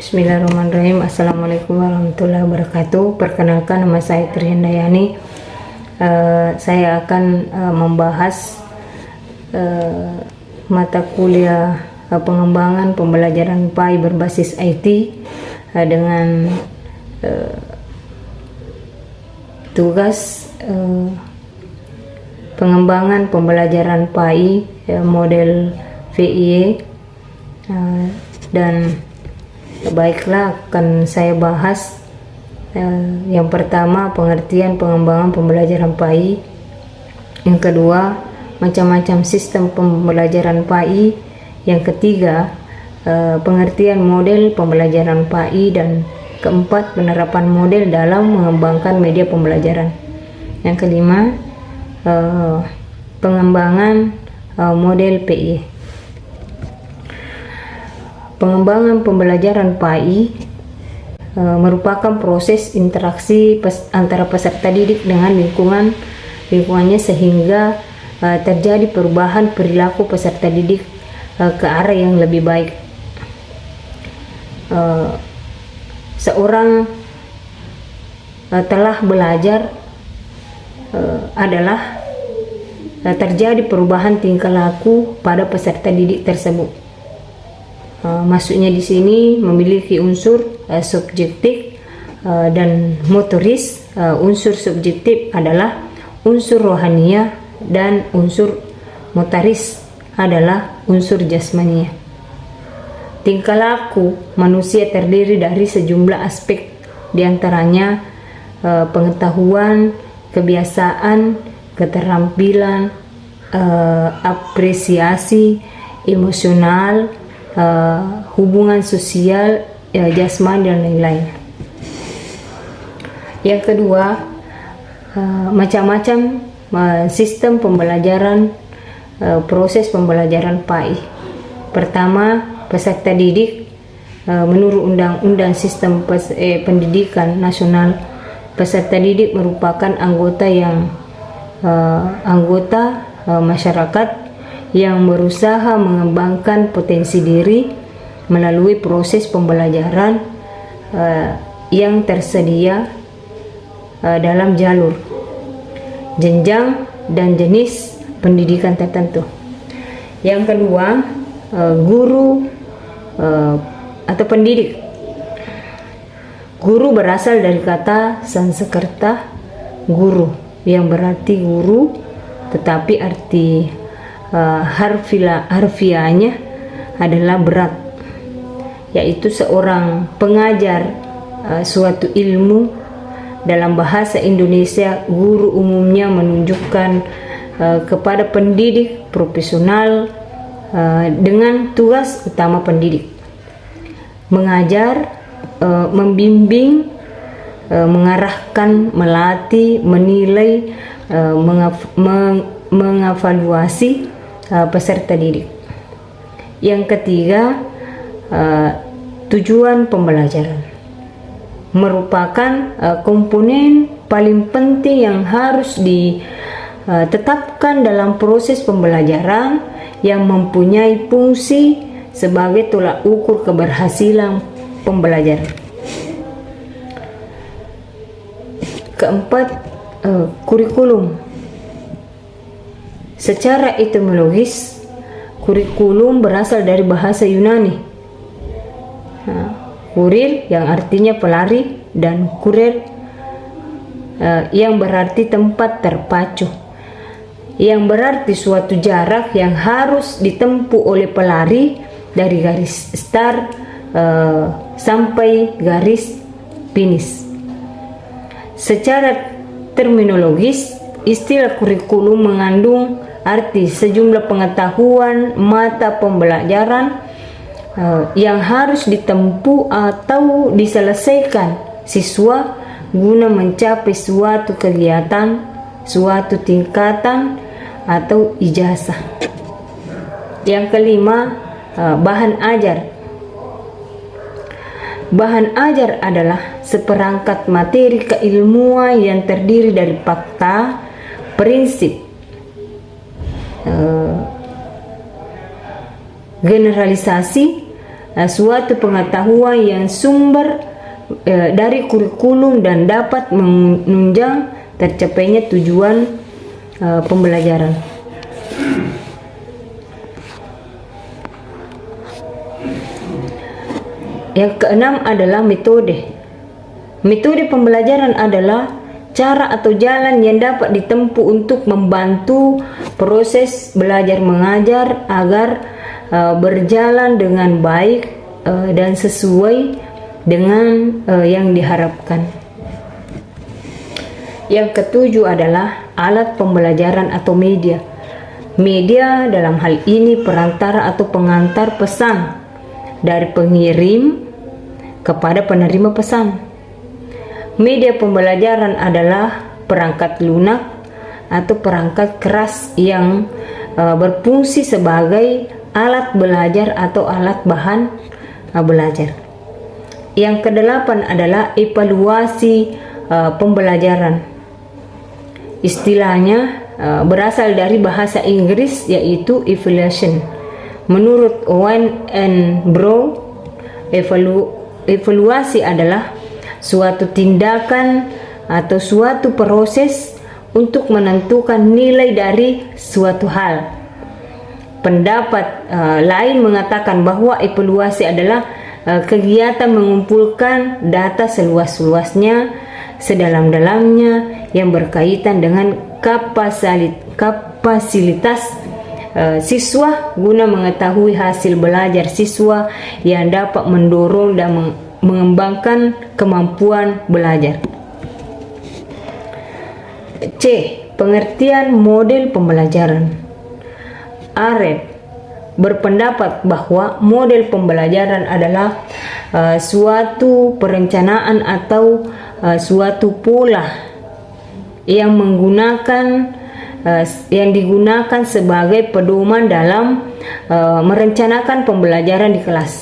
Bismillahirrahmanirrahim. Assalamualaikum warahmatullahi wabarakatuh. Perkenalkan, nama saya Trihandayani. Saya akan membahas mata kuliah pengembangan pembelajaran PAI berbasis IT dengan tugas pengembangan pembelajaran PAI model VIE, dan baiklah, akan saya bahas yang pertama, pengertian pengembangan pembelajaran PAI. Yang kedua, macam-macam sistem pembelajaran PAI. Yang ketiga, pengertian model pembelajaran PAI. Dan keempat, penerapan model dalam mengembangkan media pembelajaran. Yang kelima, pengembangan model PI. Pengembangan pembelajaran PAI merupakan proses interaksi antara peserta didik dengan lingkungannya sehingga terjadi perubahan perilaku peserta didik ke arah yang lebih baik. Seorang telah belajar adalah terjadi perubahan tingkah laku pada peserta didik tersebut. Maksudnya di sini memiliki unsur subjektif dan motoris. Unsur subjektif adalah unsur rohania dan unsur motoris adalah unsur jasmania. Tingkah laku manusia terdiri dari sejumlah aspek, diantaranya pengetahuan, kebiasaan, keterampilan, apresiasi, emosional, hubungan sosial, jasmani, dan lain-lain. Yang kedua, macam-macam sistem pembelajaran, proses pembelajaran PAI. Pertama, peserta didik menurut Undang-Undang Sistem Pendidikan Nasional, peserta didik merupakan anggota masyarakat yang berusaha mengembangkan potensi diri melalui proses pembelajaran yang tersedia dalam jalur, jenjang, dan jenis pendidikan tertentu. Yang kedua, guru atau pendidik. Guru berasal dari kata Sanskerta guru, yang berarti guru, tetapi arti harfiahnya adalah berat, yaitu seorang pengajar suatu ilmu. Dalam bahasa Indonesia, guru umumnya menunjukkan kepada pendidik profesional dengan tugas utama pendidik: mengajar, membimbing, mengarahkan, melatih, menilai, mengevaluasi peserta didik. Yang ketiga, tujuan pembelajaran merupakan komponen paling penting yang harus ditetapkan dalam proses pembelajaran, yang mempunyai fungsi sebagai tolak ukur keberhasilan pembelajaran. Keempat, kurikulum. Secara etimologis, kurikulum berasal dari bahasa Yunani. Kurir yang artinya pelari, dan kurir yang berarti tempat terpacu, yang berarti suatu jarak yang harus ditempuh oleh pelari dari garis start sampai garis finish. Secara terminologis, istilah kurikulum mengandung arti sejumlah pengetahuan mata pembelajaran yang harus ditempuh atau diselesaikan siswa guna mencapai suatu kegiatan, suatu tingkatan, atau ijazah. Yang kelima, bahan ajar. Bahan ajar adalah seperangkat materi keilmuan yang terdiri dari fakta, prinsip, generalisasi, suatu pengetahuan yang sumber dari kurikulum dan dapat menunjang tercapainya tujuan pembelajaran. Yang keenam adalah metode. Metode pembelajaran adalah cara atau jalan yang dapat ditempuh untuk membantu proses belajar mengajar agar berjalan dengan baik dan sesuai dengan yang diharapkan. Yang ketujuh adalah alat pembelajaran atau media. Media dalam hal ini perantara atau pengantar pesan dari pengirim kepada penerima pesan. Media pembelajaran adalah perangkat lunak atau perangkat keras yang berfungsi sebagai alat belajar atau alat bahan belajar. Yang kedelapan adalah evaluasi pembelajaran. Istilahnya berasal dari bahasa Inggris yaitu evaluation. Menurut Owen and Brown, evaluasi adalah suatu tindakan atau suatu proses untuk menentukan nilai dari suatu hal. Pendapat lain mengatakan bahwa evaluasi adalah kegiatan mengumpulkan data seluas-luasnya, sedalam-dalamnya yang berkaitan dengan kapasitas siswa guna mengetahui hasil belajar siswa yang dapat mendorong dan mengembangkan kemampuan belajar. C. Pengertian model pembelajaran. Arendt berpendapat bahwa model pembelajaran adalah suatu perencanaan atau suatu pola yang digunakan sebagai pedoman dalam merencanakan pembelajaran di kelas.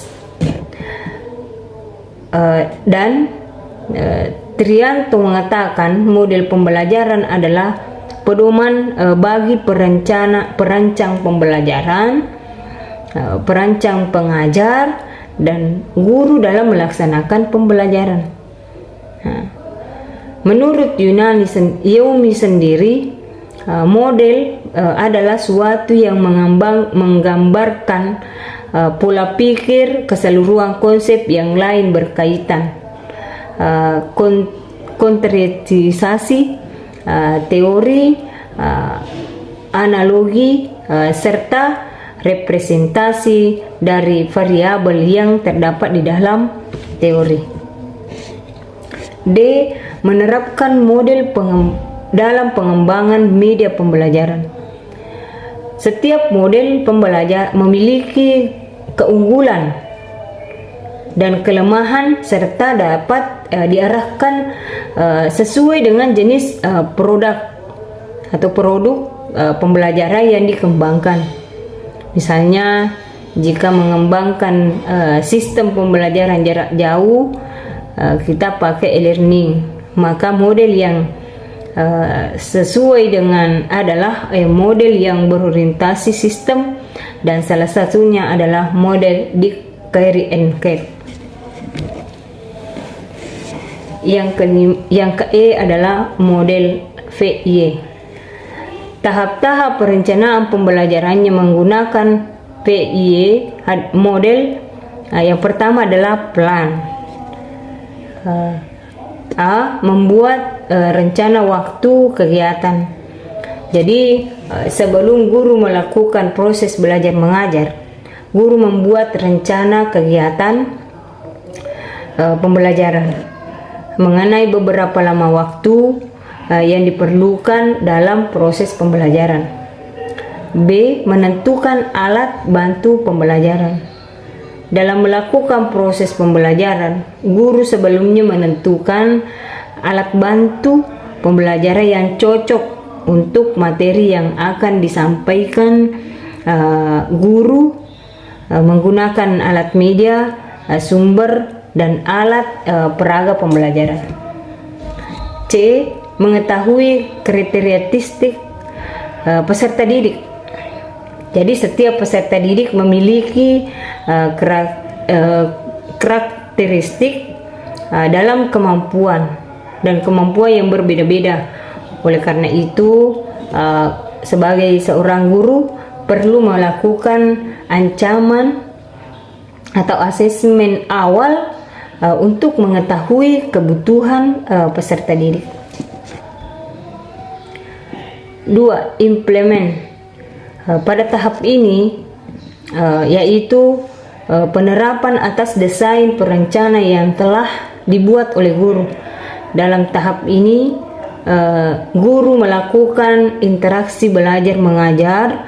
Trianto mengatakan model pembelajaran adalah pedoman bagi perancang pembelajaran, perancang pengajar, dan guru dalam melaksanakan pembelajaran. Menurut Youmi sendiri, model adalah suatu yang menggambarkan pola pikir keseluruhan konsep yang lain berkaitan, konkretisasi, teori, analogi, serta representasi dari variabel yang terdapat di dalam teori. D. Menerapkan model dalam pengembangan media pembelajaran. Setiap model pembelajaran memiliki keunggulan dan kelemahan serta dapat diarahkan sesuai dengan jenis produk pembelajaran yang dikembangkan. Misalnya, jika mengembangkan sistem pembelajaran jarak jauh, kita pakai e-learning, maka model yang sesuai dengan adalah model yang berorientasi sistem, dan salah satunya adalah model di Carey and Kate. Yang ke-E adalah model VIE. Tahap-tahap perencanaan pembelajarannya menggunakan VIE model. Yang pertama adalah plan. A. Membuat rencana waktu kegiatan. Jadi sebelum guru melakukan proses belajar mengajar, guru membuat rencana kegiatan pembelajaran mengenai beberapa lama waktu yang diperlukan dalam proses pembelajaran. B. Menentukan alat bantu pembelajaran. Dalam melakukan proses pembelajaran, guru sebelumnya menentukan alat bantu pembelajaran yang cocok untuk materi yang akan disampaikan guru, menggunakan alat media, sumber, dan alat peraga pembelajaran. C. Mengetahui karakteristik peserta didik. Jadi setiap peserta didik memiliki karakteristik dalam kemampuan dan kemampuan yang berbeda-beda. Oleh karena itu, sebagai seorang guru perlu melakukan ancaman atau asesmen awal untuk mengetahui kebutuhan peserta didik. 2. Implement. Pada tahap ini yaitu penerapan atas desain perencana yang telah dibuat oleh guru. Dalam tahap ini guru melakukan interaksi belajar mengajar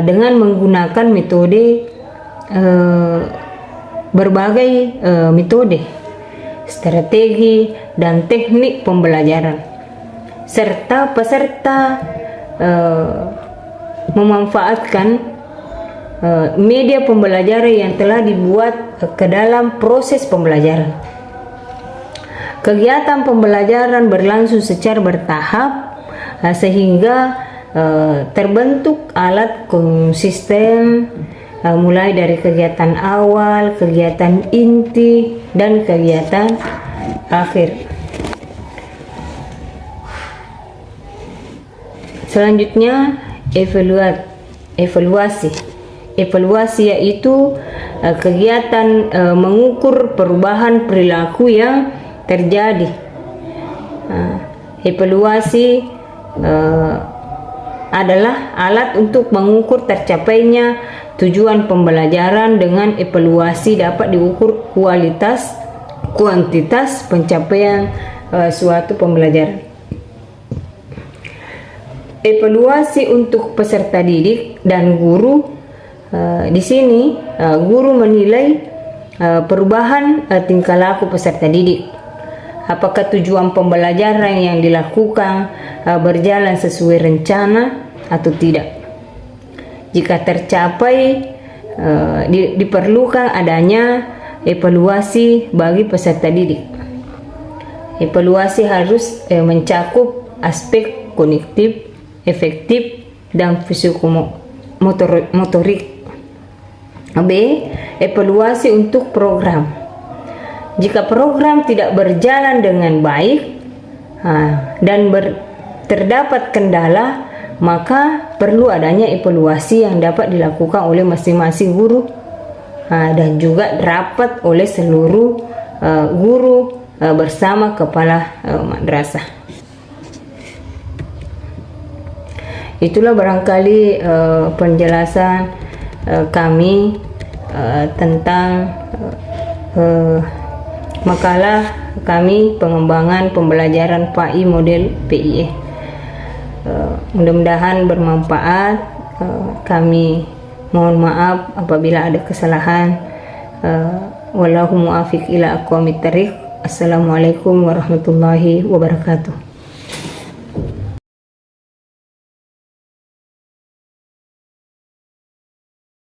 dengan menggunakan metode berbagai metode, strategi dan teknik pembelajaran, serta peserta memanfaatkan media pembelajaran yang telah dibuat ke dalam proses pembelajaran. Kegiatan pembelajaran berlangsung secara bertahap sehingga terbentuk alat konsisten, mulai dari kegiatan awal, kegiatan inti, dan kegiatan akhir. Selanjutnya, evaluasi yaitu kegiatan mengukur perubahan perilaku yang terjadi. Evaluasi adalah alat untuk mengukur tercapainya tujuan pembelajaran. Dengan evaluasi dapat diukur kuantitas pencapaian suatu pembelajaran. Evaluasi untuk peserta didik dan guru. Di sini guru menilai perubahan tingkah laku peserta didik. Apakah tujuan pembelajaran yang dilakukan berjalan sesuai rencana atau tidak. Jika tercapai, diperlukan adanya evaluasi bagi peserta didik. Evaluasi harus mencakup aspek kognitif, efektif, dan psikomotorik. B. Evaluasi untuk program. Jika program tidak berjalan dengan baik dan terdapat kendala, maka perlu adanya evaluasi yang dapat dilakukan oleh masing-masing guru dan juga rapat oleh seluruh guru bersama kepala madrasah. Itulah barangkali penjelasan kami tentang makalah kami pengembangan pembelajaran PAI model PIE. Mudah-mudahan bermanfaat. Kami mohon maaf apabila ada kesalahan. Wallahu muwaffiq ila aqwamit thariq. Assalamualaikum warahmatullahi wabarakatuh.